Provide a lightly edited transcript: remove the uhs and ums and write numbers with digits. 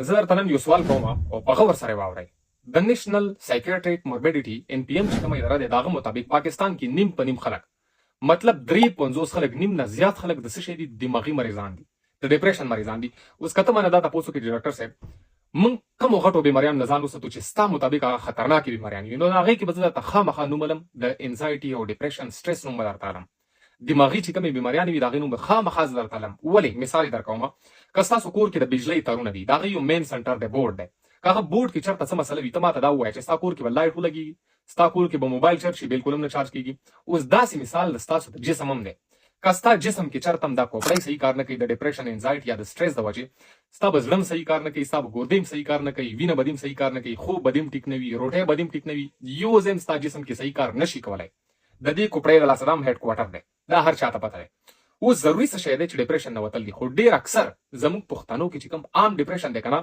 زه درته نن یو سوال کوم او په غور سره واورئ. د نیشنل سایکیاټریک موربیډیټي ان پی ام چې کومه اداره ده دغه مطابق پاکستان کې نیم په نیم خلک مطلب 350 خلک نیم نه زیات خلک د څه شي دي دماغي مریضان دي د ډیپریشن مریضان دي. اوس کته باندې دا تاسو کې ډاکټر صاحب مونږ کوم غټو بیماریان نه ځان وساتو چې ستا مطابق هغه خطرناکې بیماریان وي نو هغه کې به زه ته خامخا نوملم د انزایټي او ډیپریشن سټرس نوم درته علم. دماغي چې کومې بیماریان وي دغه نوم به خامخا زه درته علم. ولې مثال درکوم که ستاسو کور کې د بجلی تارونه دي دغه یو مین سنټر دی بورډ دی هغه بورډ کې چېرته څه مسله وي ته ماته دا ووایه چې ستا کور کې به لایټ ولګېږي ستا کور کې به موبایل چارج شي بلکل هم نه چارج کېږي. اوس داسې مثال د ستاسو د جسم هم دی که ستا جسم کې چېرته هم دا کوپړی صحیح کار نه کوي د ډیپریشن انزایټي یا د سټرس د وجې ستا به زړه هم صحیح کار نه کوي ستا به ګردې هم صحیح کار نه کوي وینه به دې هم صحیح کار نه کوي خوب به دې هم ټیک نه وي روټۍ به دې هم ټیک نه وي یو ځای هم ستا جسم کې صحیح کار نشي کولی. د دې کوپړۍ د لاسه هم هیډ کوارټر دی دا هر چاته پته دی. اوس ضروري څه شی دی چې ډیپریشن نه وتل دي خو ډېر اکثر زموږ پښتنو کې چې کوم عام ډیپریشن دی که نه